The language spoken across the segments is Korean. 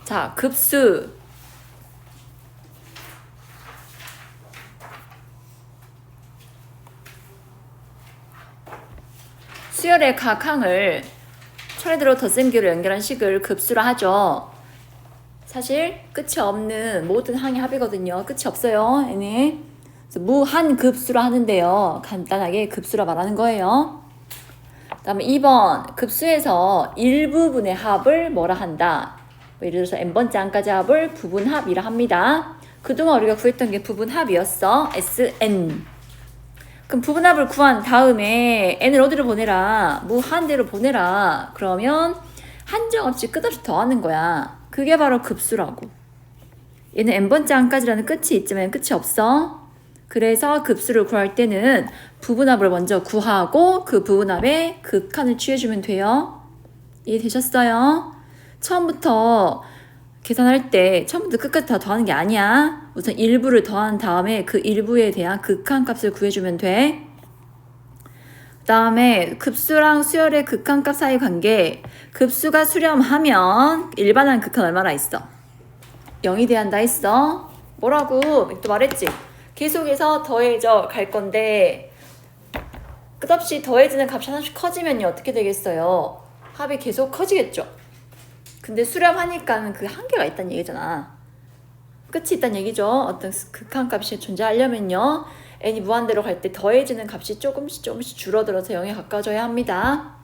자, 급수. 수열의 각 항을 차례대로 덧셈기로 연결한 식을 급수라 하죠. 사실 끝이 없는 모든 항의 합이거든요. 끝이 없어요. 얘는 무한급수라 하는데요. 간단하게 급수라 말하는 거예요. 그 다음에 2번 급수에서 일부분의 합을 뭐라 한다. 예를 들어서 n번째 항까지 합을 부분합이라 합니다. 그동안 우리가 구했던 게 부분합이었어. Sn. 그럼 부분합을 구한 다음에 n을 어디로 보내라? 무한대로 보내라. 그러면 한정없이 끝없이 더하는 거야. 그게 바로 급수라고. 얘는 n번째 항까지라는 끝이 있지만 끝이 없어. 그래서 급수를 구할 때는 부분합을 먼저 구하고 그 부분합에 극한을 취해주면 돼요. 이해되셨어요? 처음부터 계산할 때 처음부터 끝까지 다 더하는 게 아니야. 우선 일부를 더한 다음에 그 일부에 대한 극한값을 구해주면 돼. 그 다음에 급수랑 수열의 극한값 사이 관계. 급수가 수렴하면 일반한 극한 얼마나 있어? 0이 돼야 한다 했어. 뭐라고? 또 말했지? 계속해서 더해져 갈 건데 끝없이 더해지는 값이 하나씩 커지면요 어떻게 되겠어요? 합이 계속 커지겠죠. 근데 수렴하니까는 그 한계가 있다는 얘기잖아. 끝이 있다는 얘기죠. 어떤 극한값이 존재하려면요 n이 무한대로 갈 때 더해지는 값이 조금씩 줄어들어서 0에 가까워져야 합니다.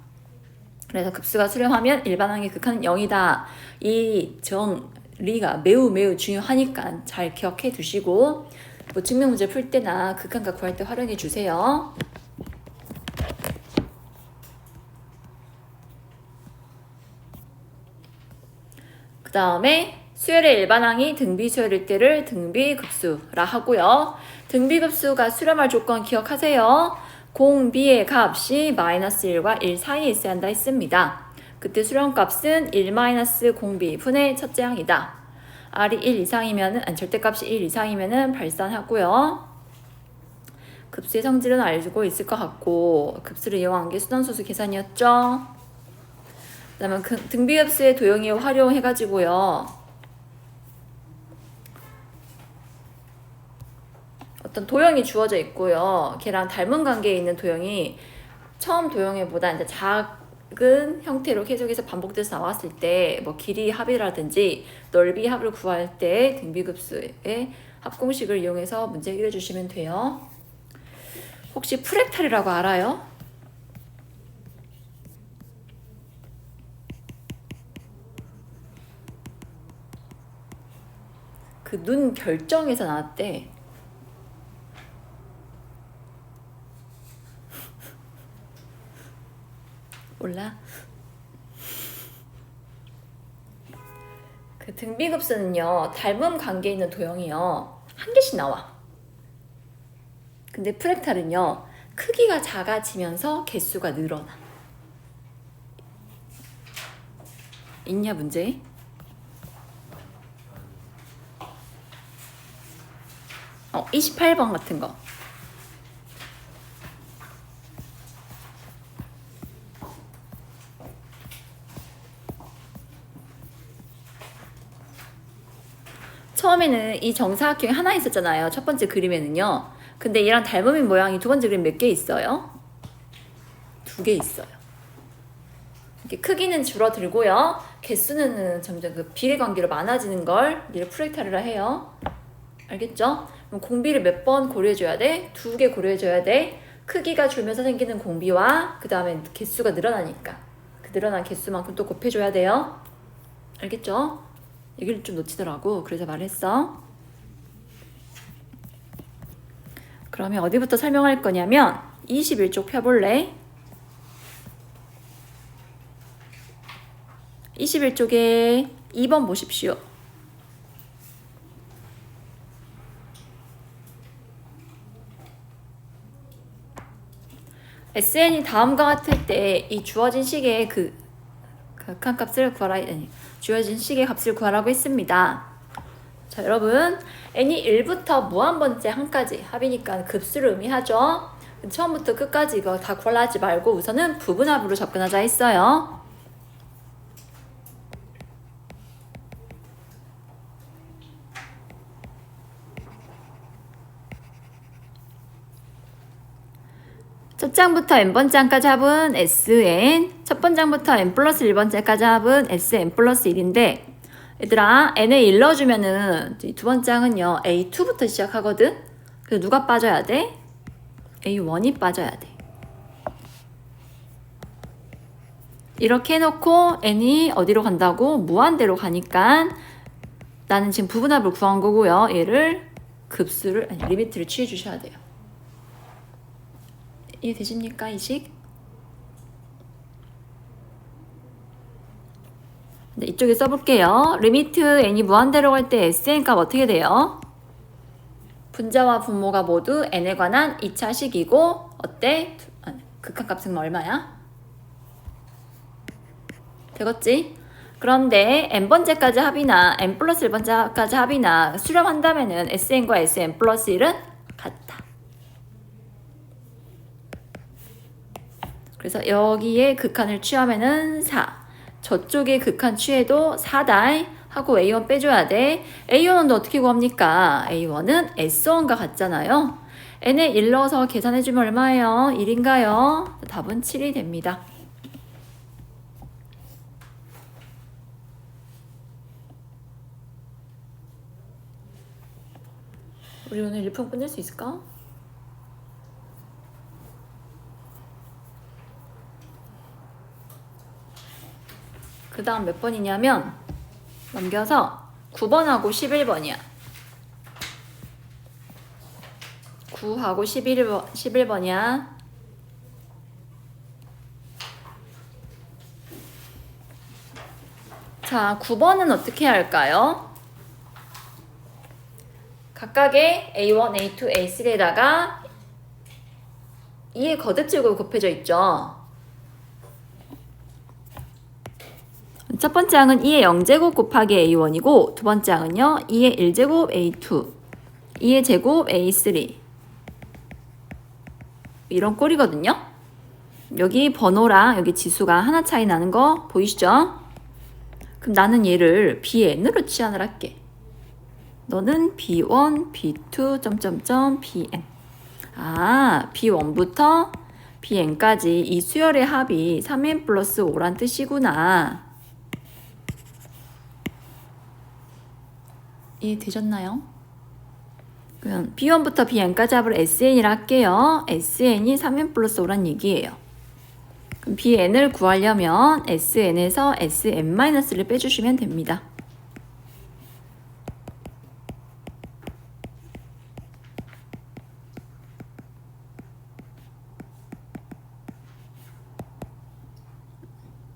그래서 급수가 수렴하면 일반항의 극한은 0이다. 이 정리가 매우 중요하니까 잘 기억해 두시고 뭐 증명 문제 풀 때나 극한값 구할 때 활용해 주세요. 그 다음에 수열의 일반항이 등비수열일 때를 등비급수라 하고요. 등비급수가 수렴할 조건 기억하세요. 공비의 값이 -1과 1 사이에 있어야 한다 했습니다. 그때 수렴값은 1-공비 분의 첫째 항이다. R이 1 이상이면은, 절대값이 1 이상이면은 발산하고요. 급수의 성질은 알고 있을 것 같고, 급수를 이용한 게 수단소수 계산이었죠. 그 다음에 등비급수의 도형이 활용해가지고요. 어떤 도형이 주어져 있고요. 걔랑 닮은 관계에 있는 도형이 처음 도형보다 이제 작은 형태로 계속해서 반복돼서 나왔을 때 뭐 길이 합이라든지 넓이 합을 구할 때 등비급수의 합공식을 이용해서 문제 해결해 주시면 돼요. 혹시 프랙탈이라고 알아요? 그 눈 결정에서 나왔대. 몰라? 그 등비급수는요 닮은 관계에 있는 도형이요 한 개씩 나와. 근데 프랙탈은요 크기가 작아지면서 개수가 늘어나. 있냐 문제? 어 28번 같은 거. 처음에는 이 정사각형이 하나 있었잖아요. 첫 번째 그림에는요. 근데 얘랑 닮은 모양이 두 번째 그림 몇 개 있어요? 2개 있어요. 이렇게 크기는 줄어들고요. 개수는 점점 그 비례관계로 많아지는 걸 이를 프랙탈이라 해요. 알겠죠? 그럼 공비를 몇 번 고려해줘야 돼? 2개 고려해줘야 돼. 크기가 줄면서 생기는 공비와 그 다음에 개수가 늘어나니까 그 늘어난 개수만큼 또 곱해줘야 돼요. 알겠죠? 얘기를 좀 놓치더라고. 그래서 말했어. 그러면 어디부터 설명할 거냐면 21쪽 펴볼래? 21쪽에 2번 보십시오. SN이 다음과 같을 때 이 주어진 식의 극한값을 구하라, 주어진 식의 값을 구하라고 했습니다. 자, 여러분 n이 1부터 무한번째 항까지 합이니까 급수를 의미하죠. 처음부터 끝까지 이거 다 구하려 하지 말고 우선은 부분합으로 접근하자 했어요. 첫 장부터 n번째까지 합은 Sn, 첫 번장부터 n 플러스 1번째까지 합은 Sn 플러스 1인데 얘들아 n을 1 넣어주면은 두 번째 항은요 A2부터 시작하거든. 그래서 누가 빠져야 돼? A1이 빠져야 돼. 이렇게 해놓고 n이 어디로 간다고? 무한대로 가니까 나는 지금 부분합을 구한 거고요. 얘를 급수를 아니 리미트를 취해 주셔야 돼요. 이해되십니까? 이 식? 네, 이쪽에 써볼게요. 리미트 n이 무한대로 갈 때 Sn 값 어떻게 돼요? 분자와 분모가 모두 n에 관한 2차 식이고 어때? 극한값은 얼마야? 되겠지? 그런데 n번째까지 합이나 n 플러스 1번째까지 합이나 수렴한다면은 Sn과 Sn 플러스 1은 같다. 그래서 여기에 극한을 취하면은 4. 저쪽에 극한 취해도 4다 하고 A1 빼줘야 돼. A1은 어떻게 구합니까? A1은 S1과 같잖아요. n에 1 넣어서 계산해주면 얼마예요? 1인가요? 답은 7이 됩니다. 우리 오늘 1품 끝낼 수 있을까? 그 다음 몇 번이냐면 넘겨서 9번하고 11번이야. 9하고 11번이야. 자, 9번은 어떻게 할까요? 각각의 A1, A2, A3에다가 2의 거듭제곱이 곱해져 있죠. 첫 번째 항은 2의 0제곱 곱하기 A1이고 두 번째 항은요 2의 1제곱 A2, 2의 제곱 A3 이런 꼴이거든요. 여기 번호랑 여기 지수가 하나 차이 나는 거 보이시죠? 그럼 나는 얘를 Bn으로 치환을 할게. 너는 B1, B2, Bn. 아, B1부터 Bn까지 이 수열의 합이 3n 플러스 5란 뜻이구나. 이해되셨나요? 그럼 B1부터 Bn까지 합을 Sn이라 할게요. Sn이 3n 플러스 5란 얘기예요. 그럼 Bn을 구하려면 Sn에서 Sn-를 빼주시면 됩니다.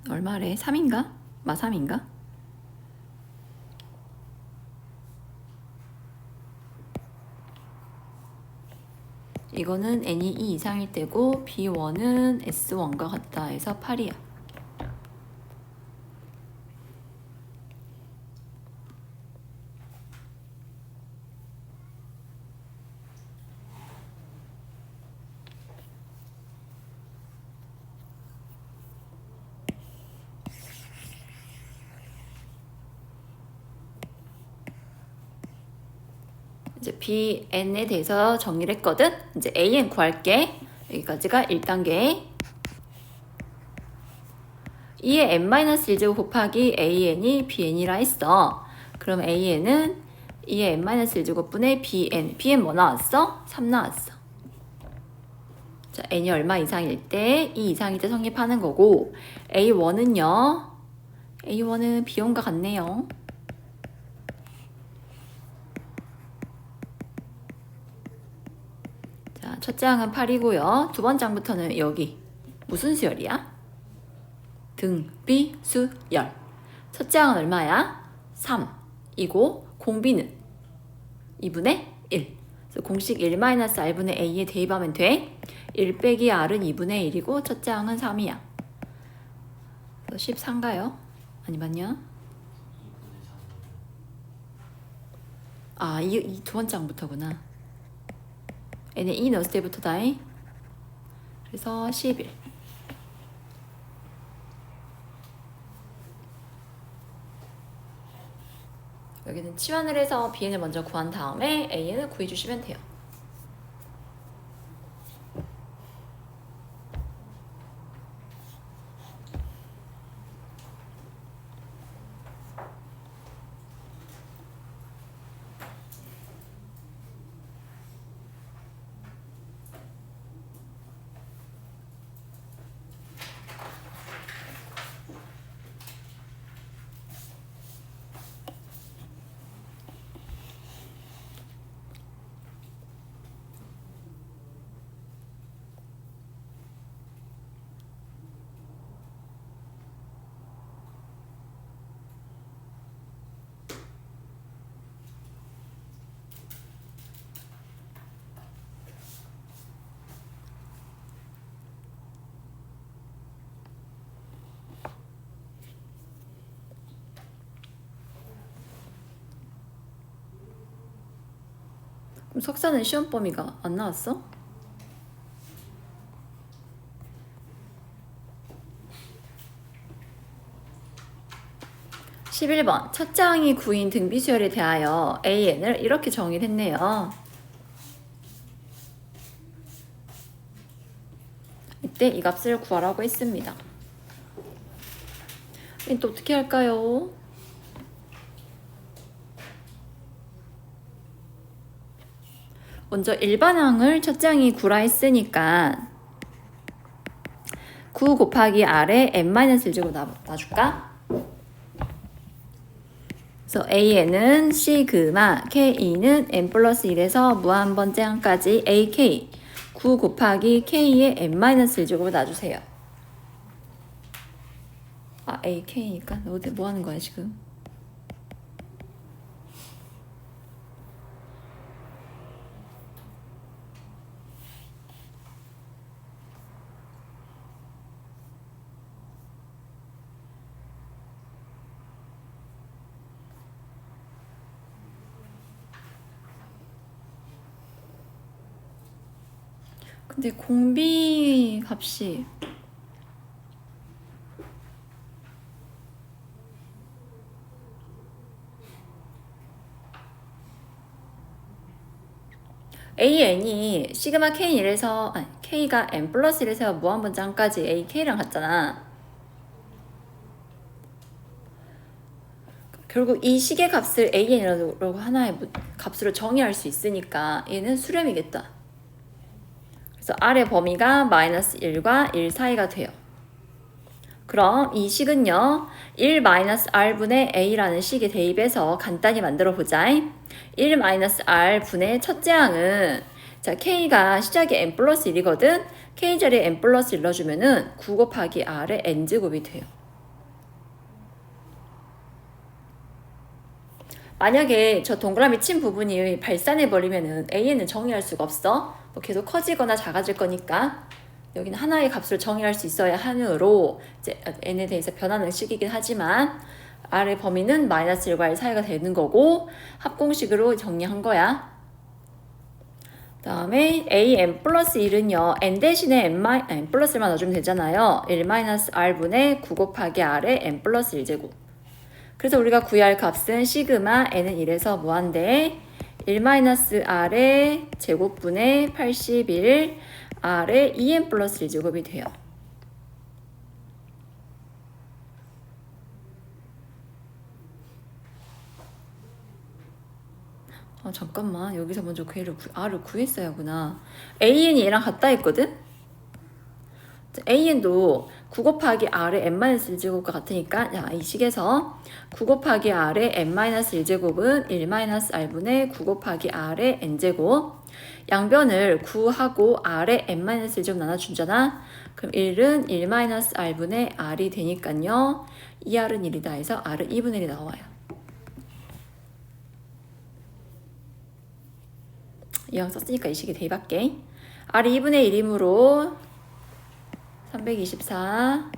얼마래? 3인가? 3인가? 이거는 n이 2 이상일 때고 B1은 S1과 같다 해서 8이야. 이제 Bn에 대해서 정리를 했거든. 이제 AN 구할게. 여기까지가 1단계. 2의 n-1제곱 곱하기 AN이 BN이라 했어. 그럼 AN은 2의 n-1제곱분의 BN. BN 뭐 나왔어? 3 나왔어. 자, n이 얼마 이상일 때, 2 이상일 때 성립하는 거고, A1은요. A1은 B1과 같네요. 첫째 항은 8이고요. 두 번째 항부터는 여기 무슨 수열이야? 등비수열. 첫째 항은 얼마야? 3이고 공비는 2분의 1. 그래서 공식 1-r분의 a에 대입하면 돼. 1 빼기 r은 2분의 1이고 첫째 항은 3이야. 14인가요? 아니 맞냐? 아, 이 두 번째 항부터구나. n에 2 넣었을 때부터 다잉. 그래서 11. 여기는 치환을 해서 bn을 먼저 구한 다음에 an을 구해주시면 돼요. 그럼 석사는 시험 범위가 안 나왔어? (11번) 첫째 항이 구인 등비수열에 대하여 AN을 이렇게 정의했네요. 이때 이 값을 구하라고 했습니다. 또 어떻게 할까요? 먼저 일반항을 첫째 항이 9라 했으니까 9 곱하기 R에 n-1제곱 놔줄까? 그래서 AN은 시그마, KE는 n 플러스 1에서 무한번째 항까지 AK 9 곱하기 K의 n-1제곱을 놔주세요. 아, AK니까 뭐 하는 거야 지금? 근데 공비 값이 AN이 시그마 K1에서 K가 n 플러스 1에서 무한번장까지 AK랑 같잖아. 결국 이 식의 값을 AN이라고 하나의 값으로 정의할 수 있으니까 얘는 수렴이겠다. 그래서 R의 범위가 마이너스 1과 1 사이가 돼요. 그럼 이 식은요 1-R분의 A라는 식에 대입해서 간단히 만들어 보자. 1-R 분의 첫째 항은 자 K가 시작이 n 플러스 1이거든. K 자리에 n 플러스 1 넣어주면은 9 곱하기 R의 n제곱이 돼요. 만약에 저 동그라미 친 부분이 발산해버리면은 AN은 정의할 수가 없어. 뭐 계속 커지거나 작아질 거니까 여기는 하나의 값을 정의할 수 있어야 하므로 이제 n에 대해서 변하는 식이긴 하지만 R의 범위는 마이너스 1과 1 사이가 되는 거고 합공식으로 정리한 거야. 다음에 a n 플러스 1은요 n 대신에 n 플러스 1만 넣어주면 되잖아요. 1-R분의 9 곱하기 R의 n 플러스 1제곱. 그래서 우리가 구해야 할 값은 시그마 n은 1에서 무한대 1-R의 제곱분의 81 R의 2n 플러스 1제곱이 돼요. 잠깐만 여기서 먼저 R을 구했어야 하구나. AN이 얘랑 같다 했거든? AN도 9 곱하기 R의 n-1제곱과 같으니까 이 식에서 9 곱하기 R의 n-1제곱은 1-R분의 9 곱하기 R의 n제곱 양변을 9하고 R의 n-1제곱 나눠주잖아. 그럼 1은 1-R분의 R이 되니까요 2R은 1이다 해서 R은 2분의 1이 나와요. 이왕 썼으니까 이 식에 대입할게. R이 2분의 1이므로 324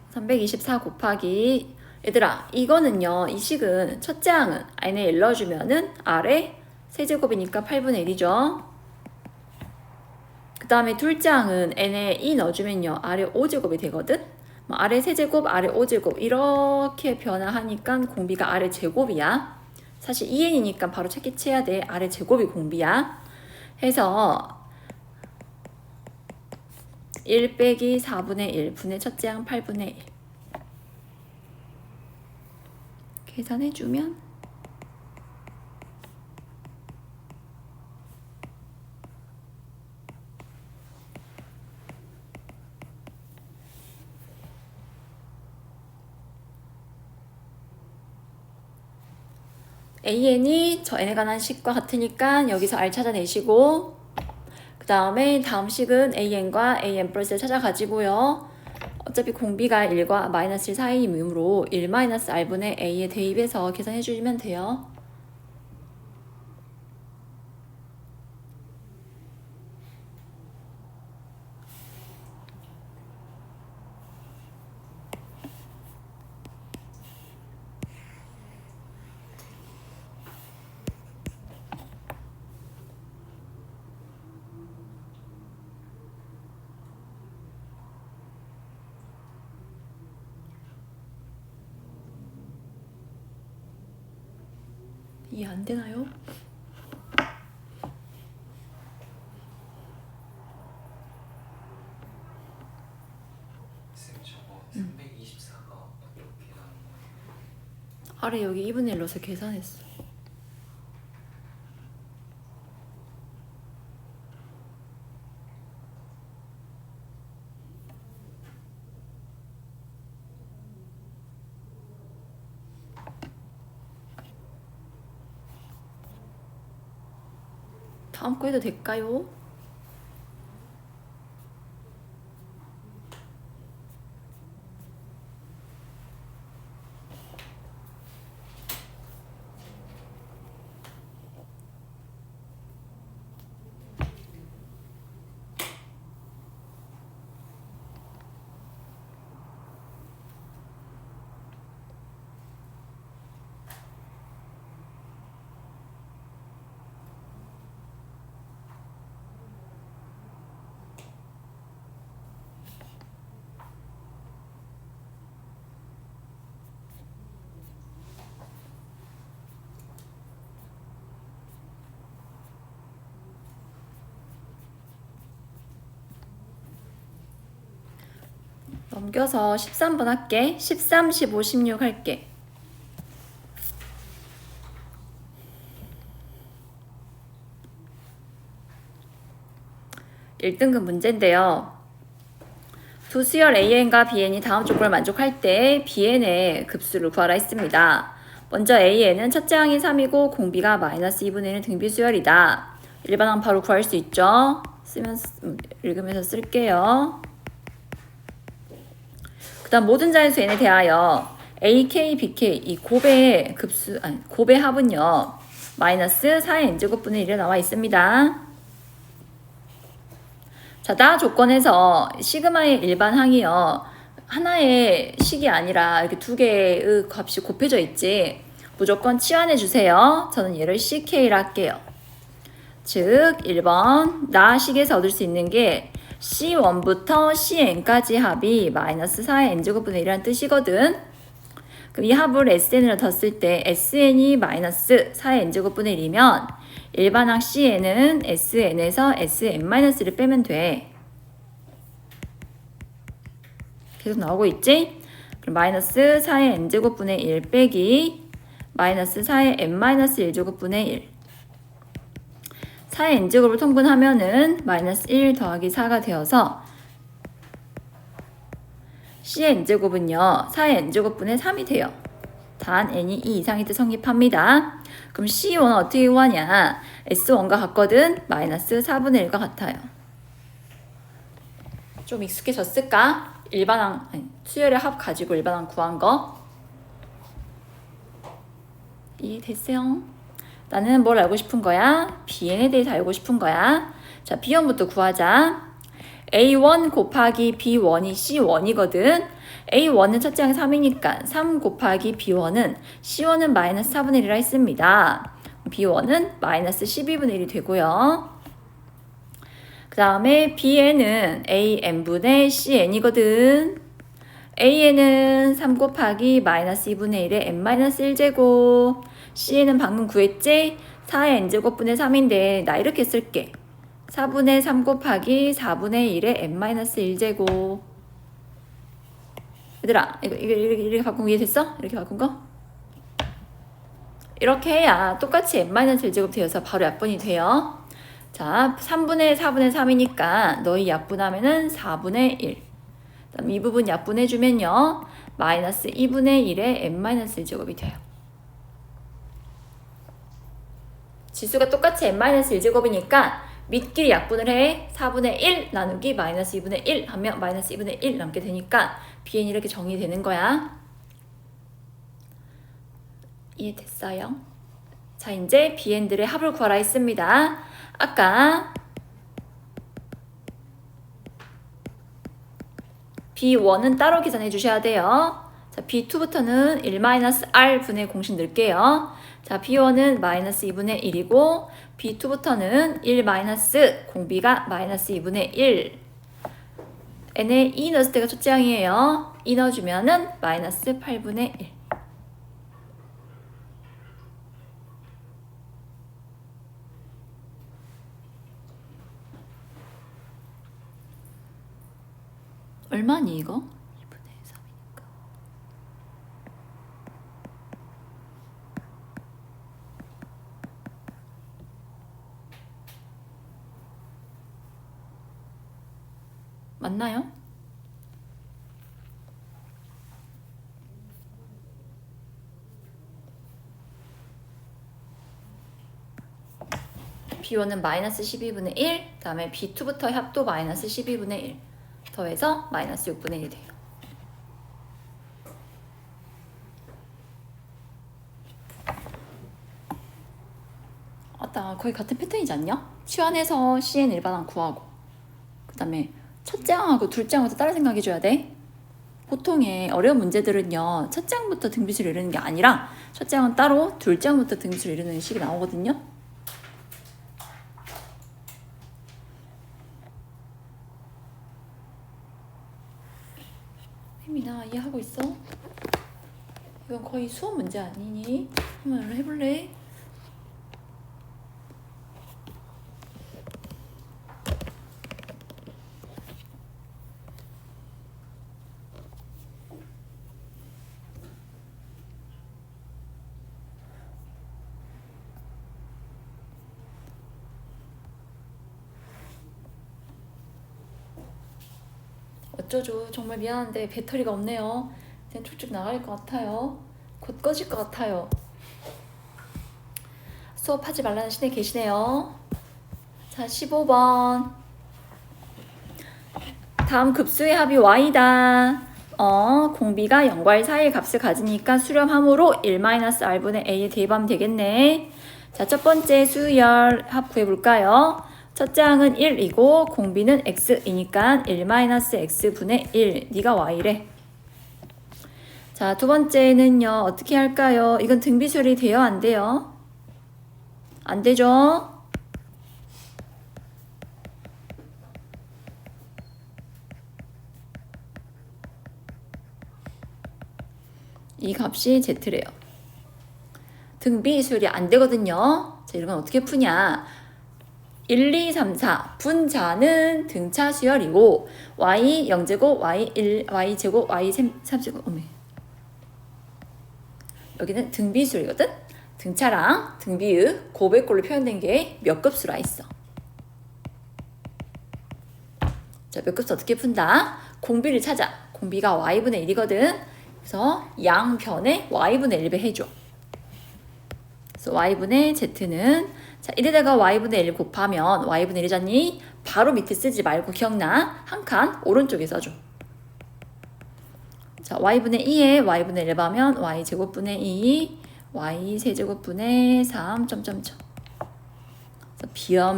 324 곱하기 얘들아 이거는요 이 식은 첫째 항은 n에 1 넣어주면은 R의 세제곱이니까 8분의 1이죠. 그 다음에 둘째 항은 n에 2 넣어주면요 R의 5제곱이 되거든. R의 세제곱, R의 5제곱 이렇게 변화하니까 공비가 R의 제곱이야. 사실 2n이니까 바로 check해야 돼. R의 제곱이 공비야. 해서 1 빼기 4분의 1 분의 첫째 항 8분의 1 계산해주면 AN이 저 n에 관한 식과 같으니까 여기서 R 찾아내시고 그 다음에 다음 식은 AN과 AN 플러스를 찾아가지고요. 어차피 공비가 1과 마이너스 1 사이이므로 1-R분의 A에 대입해서 계산해주시면 돼요. 이해 안 되나요? 쌤 저거 324가 어떻게 나온 거예요? 아래 여기 2분의 1 넣어서 계산했어. 다음 거 해도 될까요? 넘겨서 13번 할게. 13, 15, 16 할게. 1등급 문제인데요. 두 수열 AN과 BN이 다음 조건을 만족할 때 BN의 급수를 구하라 했습니다. 먼저 AN은 첫째 항이 3이고 공비가 마이너스 2분의 1은 등비 수열이다. 일반항 바로 구할 수 있죠? 읽으면서 쓸게요. 그 다음 모든 자연수 n에 대하여 AK, BK 이 곱의 급수 곱의 합은요 마이너스 4의 n제곱분의 1에 나와 있습니다. 자, 나 조건에서 시그마의 일반항이요 하나의 식이 아니라 이렇게 두 개의 값이 곱해져 있지. 무조건 치환해 주세요. 저는 얘를 CK라 할게요. 즉 1번 나 식에서 얻을 수 있는 게 C1부터 CN까지 합이 마이너스 4의 n제곱분의 1이라는 뜻이거든. 그럼 이 합을 SN으로 뒀을 때 SN이 마이너스 4의 n제곱분의 1이면 일반항 Cn은 SN에서 SN-를 빼면 돼. 계속 나오고 있지? 그럼 마이너스 4의 n제곱분의 1 빼기 마이너스 4의 n-1제곱분의 1 4의 n제곱을 통분하면은 마이너스 1 더하기 4가 되어서 C의 n제곱은요 4의 n제곱분의 3이 돼요. 단 n이 2 이상일 때 성립합니다. 그럼 C1은 어떻게 구하냐? S1과 같거든? 마이너스 4분의 1과 같아요. 좀 익숙해졌을까? 일반항, 수열의 합 가지고 일반항 구한 거. 이해됐어요? 나는 뭘 알고 싶은 거야? BN에 대해서 알고 싶은 거야. 자, B1부터 구하자. A1 곱하기 B1이 C1이거든. A1은 첫째 항이 3이니까 3 곱하기 B1은 C1은 마이너스 4분의 1이라 했습니다. B1은 마이너스 12분의 1이 되고요. 그 다음에 Bn은 AN분의 CN이거든. AN은 3 곱하기 마이너스 2분의 1의 n-1제곱. Cn은 방금 구했지? 4의 n제곱분의 3인데 나 이렇게 쓸게. 4분의 3 곱하기 4분의 1의 n-1제곱. 얘들아, 이렇게 바꾼 거 이해됐어? 이렇게 바꾼 거? 이렇게 해야 똑같이 n-1제곱 되어서 바로 약분이 돼요. 자, 3분의 4분의 3이니까 너희 약분하면은 4분의 1. 그다음 이 부분 약분해주면요. 마이너스 2분의 1의 n-1제곱이 돼요. 지수가 똑같이 n-1제곱이니까 밑끼리 약분을 해. 4분의 1 나누기 마이너스 2분의 1 하면 마이너스 2분의 1 남게 되니까 BN이 이렇게 정리되는 거야. 이해됐어요? 자, 이제 BN들의 합을 구하라 했습니다. 아까 B1은 따로 계산해 주셔야 돼요. 자, B2부터는 1-R 분의 공식 넣을게요. 자, B1은 마이너스 2분의 1이고 B2부터는 1 마이너스 공비가 마이너스 2분의 1 n에 2 넣었을 때가 첫째 항이에요. 2 넣어주면은 마이너스 8분의 1 얼마니 이거? 1분의 3이니까. 맞나요? B1은 마이너스 12분의 1, 그 다음에 B2부터 합도 마이너스 12분의 1 더해서 마이너스 6분의 1이 돼요. 아따 거의 같은 패턴이지 않냐? 치환해서 CN 일반항 구하고 그 다음에 첫째 항하고 둘째 항부터 따로 생각해줘야 돼. 보통의 어려운 문제들은요 첫째 항부터 등비수를 이루는 게 아니라 첫째 항은 따로 둘째 항부터 등비수를 이루는 식이 나오거든요. 혜민아 이해하고 있어? 이건 거의 수업 문제 아니니? 한번 해볼래? 어쩌죠? 정말 미안한데 배터리가 없네요. 그냥 쭉쭉 나갈 것 같아요. 곧 꺼질 것 같아요. 수업하지 말라는 신에 계시네요. 자, 15번. 다음 급수의 합이 y다. 공비가 0과 1 사이의 값을 가지니까 수렴함으로 1-r분의 a에 대입하면 되겠네. 자, 첫 번째 수열 합 구해볼까요? 첫째 항은 1이고 공비는 x이니까 1-x분의 1. 네가 y래. 자, 두 번째는요. 어떻게 할까요? 이건 등비수열이 돼요? 안 돼요? 안 되죠? 이 값이 z래요. 등비수열이 안 되거든요. 자, 이런 건 어떻게 푸냐? 1, 2, 3, 4 분자는 등차 수열이고 y 0제곱, y 1, y 제곱, y 3제곱 어메. 여기는 등비수열이거든? 등차랑 등비의 곱의 꼴로 표현된 게 몇 급수라 있어. 자, 몇 급수 어떻게 푼다? 공비를 찾아. 공비가 y분의 1이거든. 그래서 양변에 y분의 1배 해줘. 그래서 y분의 z는 자, 이래다가 y분의 1 곱하면 y분의 1이잖니? 바로 밑에 쓰지 말고 기억나? 한 칸 오른쪽에 써줘. 자, y분의 2에 y분의 1 하면 y제곱분의 2, y 세제곱분의 3, 점점점. 그래서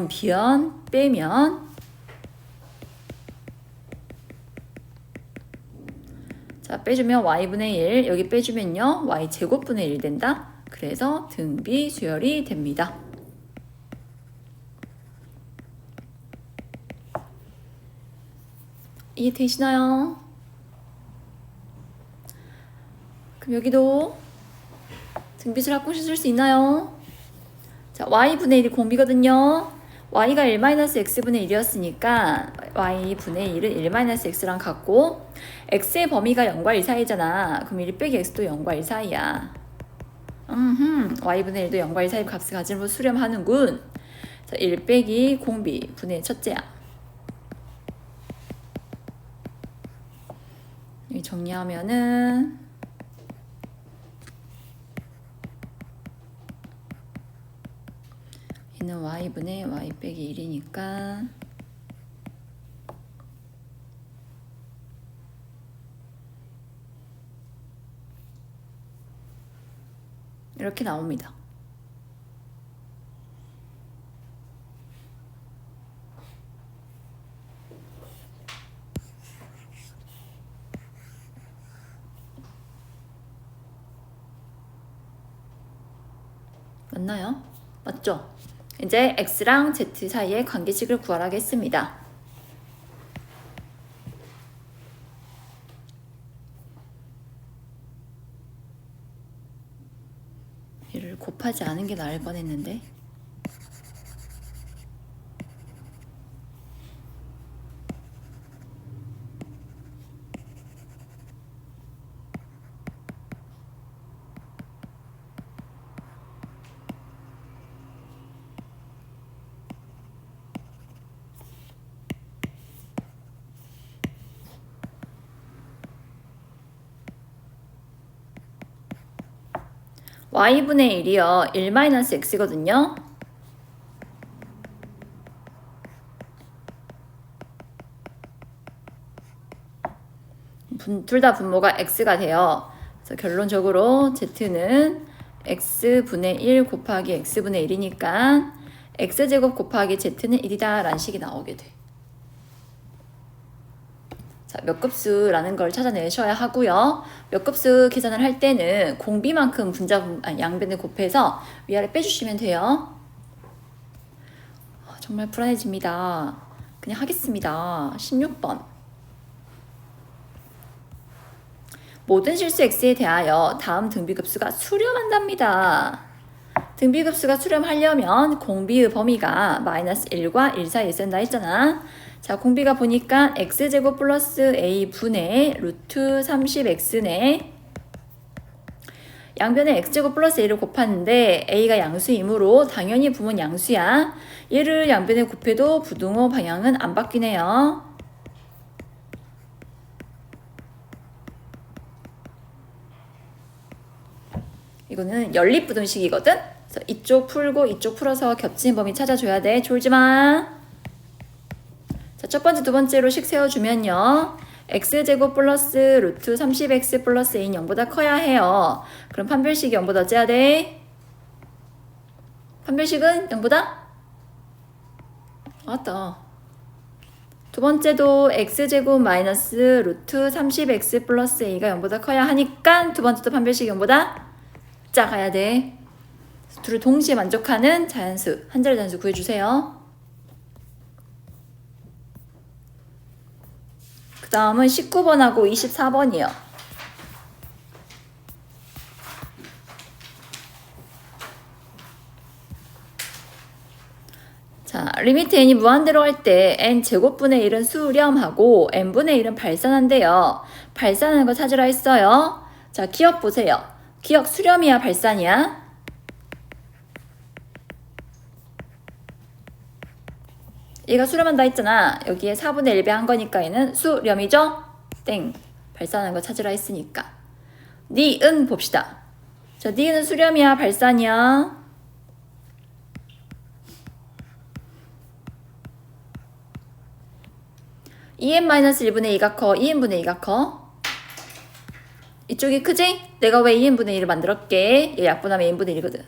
비연 빼면 자, 빼주면 y분의 1, 여기 빼주면요 y제곱분의 1 된다. 그래서 등비 수열이 됩니다. 이해되시나요? 그럼 여기도 등비수열 합공식 쓸 수 있나요? 자, y분의 1이 공비거든요. y가 1-x분의 1이었으니까 y분의 1은 1-x랑 같고 x의 범위가 0과 1 사이잖아. 그럼 1 빼기 x도 0과 1 사이야. y분의 1도 0과 1 사이 값을 가지는 걸 수렴하는군. 자, 1 빼기 공비 분의 첫째야. 여기 정리하면은 얘는 y분의 y 빼기 1이니까 이렇게 나옵니다. 맞나요? 맞죠? 이제 x랑 z 사이의 관계식을 구하라겠습니다. 얘를 곱하지 않은 게 나을 뻔했는데 y분의 1이요. 1-x거든요. 둘 다 분모가 x가 돼요. 그래서 결론적으로 z는 x분의 1 곱하기 x분의 1이니까 x제곱 곱하기 z는 1이다 라는 식이 나오게 돼. 자, 몇 급수라는 걸 찾아내셔야 하고요. 몇 급수 계산을 할 때는 공비만큼 양변을 곱해서 위아래 빼주시면 돼요. 정말 불안해집니다. 그냥 하겠습니다. 16번. 모든 실수 x에 대하여 다음 등비급수가 수렴한답니다. 등비급수가 수렴하려면 공비의 범위가 -1과 1 사이에 있어야 했잖아. 자, 공비가 보니까 x제곱 플러스 a분의 루트 30x네. 양변에 x제곱 플러스 a를 곱하는데 a가 양수이므로 당연히 부분 양수야. 얘를 양변에 곱해도 부등호 방향은 안 바뀌네요. 이거는 연립부등식이거든? 그래서 이쪽 풀고 이쪽 풀어서 겹친 범위 찾아줘야 돼. 졸지 마. 자, 첫 번째, 두 번째로 식 세워주면요. x제곱 플러스 루트 30x 플러스 a는 0보다 커야 해요. 그럼 판별식이 0보다 어째야 돼? 판별식은 0보다? 맞다. 두 번째도 x제곱 마이너스 루트 30x 플러스 a가 0보다 커야 하니까 두 번째도 판별식이 0보다 작아야 돼. 둘을 동시에 만족하는 자연수, 한 자리 자연수 구해주세요. 그 다음은 19번하고 24번이요. 자, 리미트 n이 무한대로 할 때 n 제곱분의 1은 수렴하고 n분의 1은 발산한대요. 발산하는 거 찾으라 했어요. 자, 기억 보세요. 기억 수렴이야 발산이야? 얘가 수렴한다 했잖아. 여기에 4분의 1배 한 거니까 얘는 수렴이죠? 땡. 발산하는 거 찾으라 했으니까. 니은 봅시다. 자, 니은은 수렴이야 발산이야? (2n-1분의 2가 커? 2n분의 2가 커? 이쪽이 크지? 내가 왜 2n분의 1을 만들었게? 얘 약분하면 n분의 1이거든.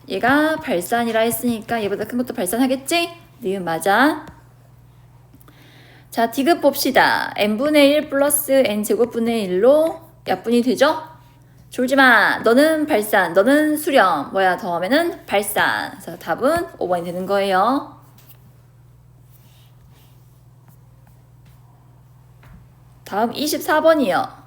얘가 발산이라 했으니까 얘보다 큰 것도 발산하겠지? 니은 맞아. 자, 디귿 봅시다. n분의 1 플러스 n제곱분의 1로 약분이 되죠? 졸지마. 너는 발산, 너는 수렴. 뭐야, 더하면은 발산. 그래서 답은 5번이 되는 거예요. 다음 24번이요.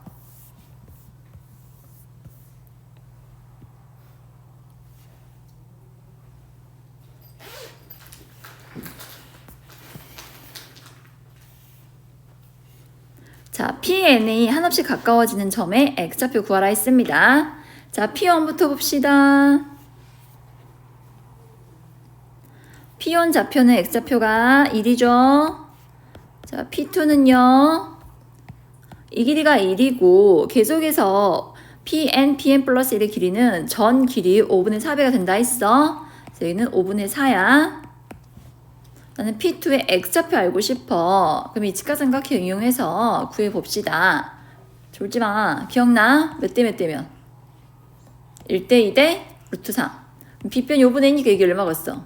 자, Pn이 한없이 가까워지는 점에 X좌표 구하라 했습니다. 자, P1부터 봅시다. P1 좌표는 X좌표가 1이죠. 자, P2는요. 이 길이가 1이고 계속해서 Pn 플러스 1의 길이는 전 길이 5분의 4배가 된다 했어. 그래서 여기는 5분의 4야. 나는 P2의 X좌표 알고 싶어. 그럼 이 직각삼각형 이용해서 구해봅시다. 졸지마. 기억나? 몇 대 몇 대면? 1대 2대 루트 3. B변 5분의 2니까 이게 얼마겠어?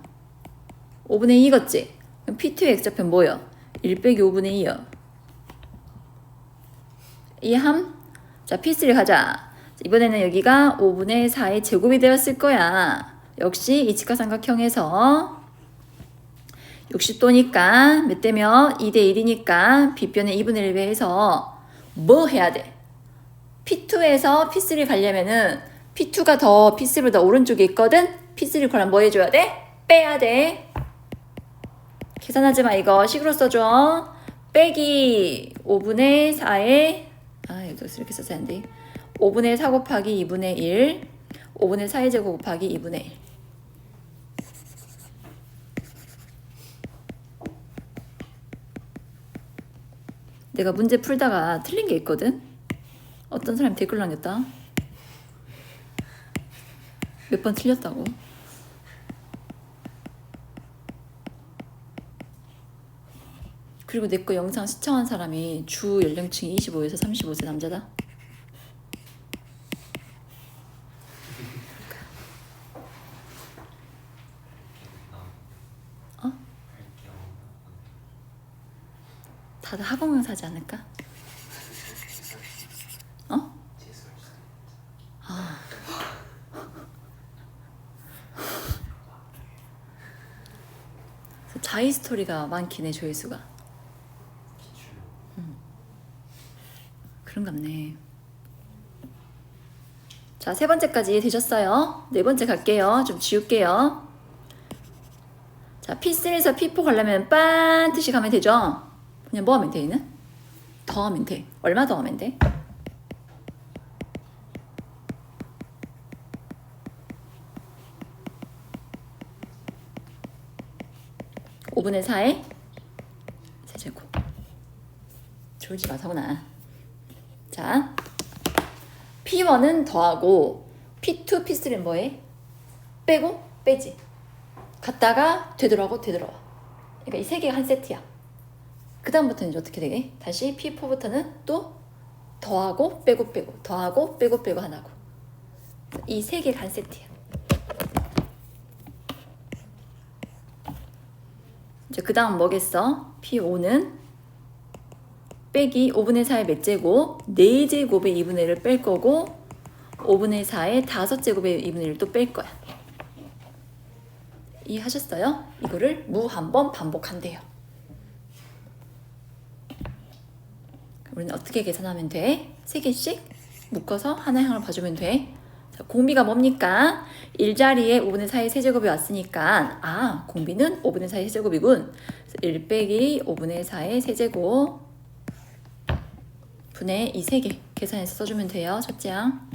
5분의 2겠지? 그럼 P2의 X좌표 뭐여? 1 빼기 5분의 2여. 이해함? 자, P3 가자. 이번에는 여기가 5분의 4의 제곱이 되었을 거야. 역시 이 직각삼각형에서 60도니까 몇 대면 2대 1이니까 B변의 2분의 1배 해서 뭐 해야 돼? P2에서 P3 가려면은 P2가 더 P3보다 오른쪽에 있거든? P3 구하려면 뭐 해줘야 돼? 빼야 돼. 계산하지 마. 이거 식으로 써줘. 빼기 5분의 4의 여기서 이렇게 써서 안 돼. 5분의 4 곱하기 2분의 1 5분의 4의 제곱 곱하기 2분의 1. 내가 문제 풀다가 틀린 게 있거든? 어떤 사람이 댓글 남겼다. 몇 번 틀렸다고. 그리고 내 거 영상 시청한 사람이 주 연령층이 25에서 35세 남자다. 어? 다들 학원 강사지 않을까? 어? 자이 스토리가 많긴 해, 조회수가. 그런갑네. 자, 세 번째까지 되셨어요. 네 번째 갈게요. 좀 지울게요. 자, P3에서 P4 가려면 반드시 가면 되죠? 그냥 뭐 하면 돼, 얘는? 더 하면 돼. 얼마 더 하면 돼? (5분의 4의) 세제곱. 졸지 마서구나. 자, P1은 더하고 P2, P3는 뭐해? 빼고 빼지. 갔다가 되돌아오고 되돌아와. 그러니까 이 세 개가 한 세트야. 그 다음부터는 이제 어떻게 되게? 다시 P4부터는 또 더하고 빼고 빼고 더하고 빼고 빼고 하나고. 이 세 개가 한 세트야. 이제 그 다음 뭐겠어? P5는 빼기 5분의 4의 몇 제곱? 4제곱의 2분의 1을 뺄 거고 5분의 4의 5제곱의 2분의 1을 또 뺄 거야. 이해하셨어요? 이거를 무 한 번 반복한대요. 우리는 어떻게 계산하면 돼? 3개씩 묶어서 하나의 항을 봐주면 돼. 자, 공비가 뭡니까? 일자리에 5분의 4의 세제곱이 왔으니까 공비는 5분의 4의 세제곱이군. 1 빼기 5분의 4의 세제곱 분의 이 3개 계산해서 써주면 돼요. 첫째 항.